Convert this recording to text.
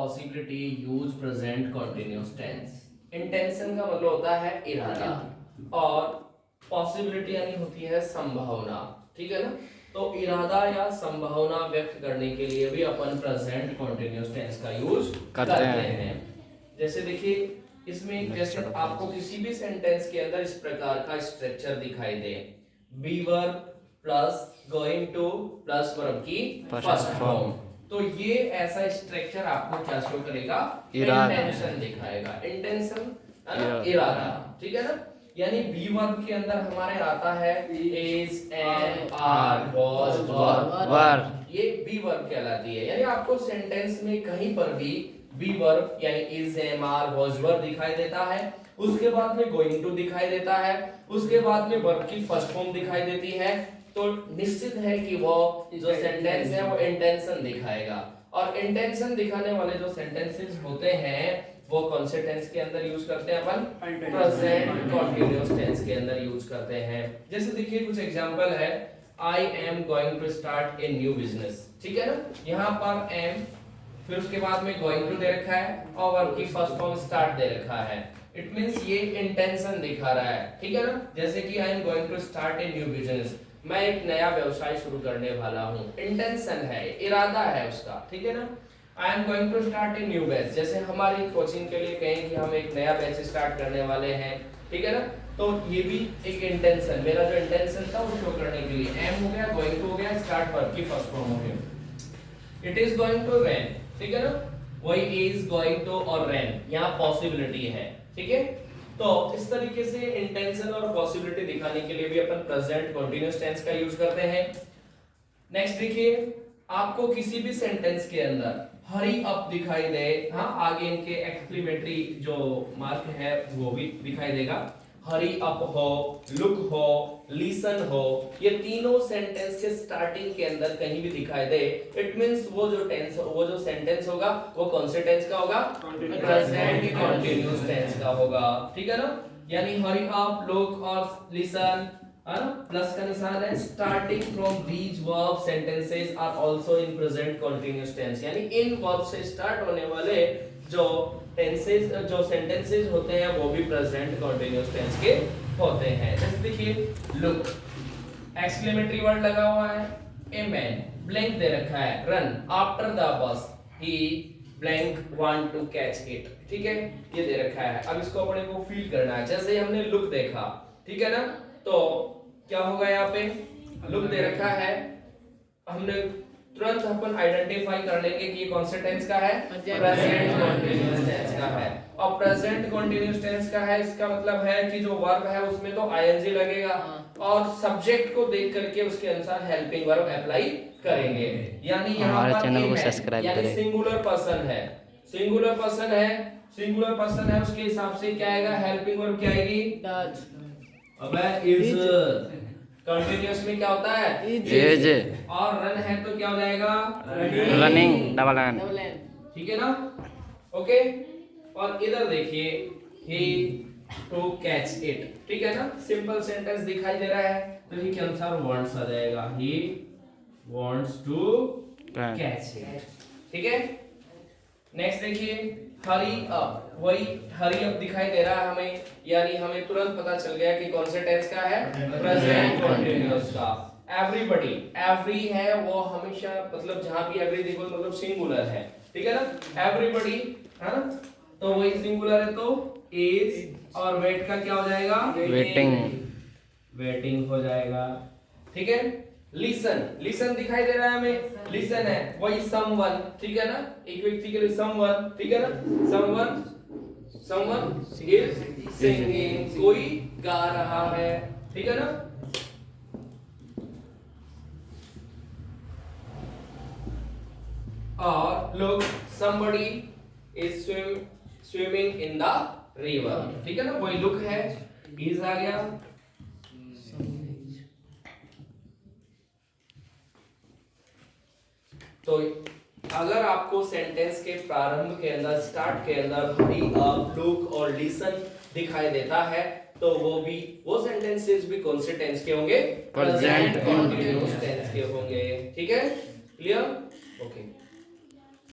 Possibility use present continuous tense. Intention का मतलब होता है इरादा और पॉसिबिलिटी यानी होती है संभावना, ठीक है ना। तो इरादा या संभावना व्यक्त करने के लिए भी अपन प्रेजेंट कंटिन्यूअस टेंस का यूज करते हैं। जैसे देखिए इसमें जैसे आपको किसी भी सेंटेंस के अंदर इस प्रकार का स्ट्रक्चर दिखाई दे, B verb plus going to plus verb की फर्स्ट फॉर्म, तो ये ऐसा स्ट्रक्चर आपको क्या शो करेगा, इंटेंशन दिखाएगा। इंटेंशन इरादा, ठीक है ना। यानी बी वर्ब के अंदर हमारे आता है इज, एम, आर, वाज, वर, ये बी वर्ब कहलाती है। यानी आपको सेंटेंस में कहीं पर भी बी वर्ब यानी इज, एम, आर, वाज, वर दिखाई देता है, उसके बाद में गोइंग टू दिखाई देता है, उसके बाद में वर्ब की फर्स्ट फॉर्म दिखाई देती है, तो निश्चित है कि वो जो सेंटेंस है वो इंटेंशन दिखाएगा। और इंटेंशन दिखाने वाले जो सेंटेंसेस होते हैं वो कौन से टेंस के अंदर यूज करते हैं अपन, प्रेजेंट कंटीन्यूअस टेंस के अंदर यूज करते हैं। जैसे देखिए कुछ एग्जांपल है, I am going to start a new business, ठीक है ना। यहाँ पर एम, फिर उसके बाद में गोइंग टू दे रखा है और वर्ब की फर्स्ट फॉर्म स्टार्ट दे रखा है। इट मींस ये इंटेंशन दिखा रहा है, ठीक है ना। जैसे कि I am going to start a new business, मैं एक नया व्यवसाय शुरू करने वाला हूँ, इंटेंशन है, इरादा है उसका, ठीक है ना। I am going to start a new batch, जैसे हमारी कोचिंग के लिए कहें कि हम एक नया बैच स्टार्ट करने वाले हैं, ठीक है ना। तो ये भी एक इंटेंशन, मेरा जो इंटेंशन था वो शो करने के लिए, एम हो गया, गोइंग टू हो गया, स्टार्ट वर्ब की फर्स्ट फॉर्म हो गया। It is going to rain, ठीक है ना, वही इज गोइंग टू और रेन यहाँ पॉसिबिलिटी है, ठीक है। तो इस तरीके से इंटेंशन और पॉसिबिलिटी दिखाने के लिए भी अपन प्रेजेंट कंटीन्यूअस टेंस का यूज करते हैं। नेक्स्ट देखिए, आपको किसी भी सेंटेंस के अंदर हरी अप दिखाई दे, हाँ आगे इनके एक्सक्लेमेटरी जो मार्क है वो भी दिखाई देगा, हरी अप हो, लुक हो, लिसन हो, ये तीनों सेंटेंस के स्टार्टिंग के अंदर कहीं भी दिखाई दे, इट मींस वो जो टेंस, वो जो सेंटेंस होगा वो कौन से टेंस का होगा, प्रेजेंट कंटीन्यूअस टेंस का होगा, ठीक है ना। यानी हरी अप, लुक और लिसन, है ना, प्लस का निशान है, starting from these verb sentences are also in present continuous tense, यानी इन वर्ब से स्टार्ट होने वाले जो टेंसेस, जो सेंटेंसेस होते हैं वो भी प्रेजेंट कंटीन्यूअस टेंस के होते हैं। जैसे देखिए लुक, एक्सक्लेमेटरी वर्ड लगा हुआ है, ए मैन, ब्लैंक दे रखा है, run after the bus, he blank want to catch it, ठीक है, ये दे रखा है। अब इसको अपने को फील करना है, जैसे हमने लुक देखा, ठीक है ना, तो क्या होगा, यहाँ पे लुक दे रखा है, हमने तुरंत अपन आइडेंटिफाई कर लेंगे कि ये कौन से टेंस का है, प्रेजेंट कंटीन्यूअस टेंस का है। और प्रेजेंट कंटीन्यूअस टेंस का है, इसका मतलब है कि जो वर्ब है उसमें तो आईएनजी लगेगा और सब्जेक्ट को देख करके उसके अनुसार हेल्पिंग वर्ब अप्लाई करेंगे। यानी यहाँ पर चैनल को सब्सक्राइब करें, सिंगुलर पर्सन है, सिंगुलर पर्सन है, सिंगुलर पर्सन है, उसके हिसाब से क्या आएगा, हेल्पिंग वर्ब क्या आएगी, डज। अबे इज कंटीन्यूअस में क्या होता है, इज, और रन है तो क्या हो जाएगा, रनिंग, डबल एन, ठीक है ना, ओके। और इधर देखिए ही टू कैच इट, ठीक है ना, सिंपल सेंटेंस दिखाई दे रहा है तो ही के अनुसार वांट्स आ जाएगा, he wants to catch it, ठीक है। नेक्स्ट देखिए हरी अप, वही हरी अप दिखाई दे रहा है हमें, यानी हमें तुरंत पता चल गया कि कौन से टेंस का है, प्रेजेंट कंटीन्यूअस का। एवरीबॉडी, एवरी है वो हमेशा, मतलब जहां भी एवरी देखो मतलब सिंगुलर है, ठीक है ना, एवरीबॉडी है ना, तो वही सिंगुलर है तो इज, और वेट का क्या हो जाएगा, वेटिंग, वेटिंग हो जाएगा, ठीक है। लिसन, लिसन दिखाई दे रहा है हमें, लिसन है वही समवन, ठीक है ना, एक व्यक्ति के लिए समवन, ठीक है ना, समवन, समवन इज सिंगिंग, कोई गा रहा है, ठीक है ना। और लोग somebody is swimming in the river, ठीक है ना, वही लुक है, इज आ गया। तो अगर आपको सेंटेंस के प्रारंभ के अंदर, स्टार्ट के अंदर हरी अप, लुक और लिसन दिखाई देता है तो वो सेंटेंसेस भी कौन से टेंस के होंगे, प्रेजेंट कंटीन्यूअस टेंस के होंगे, ठीक है, क्लियर।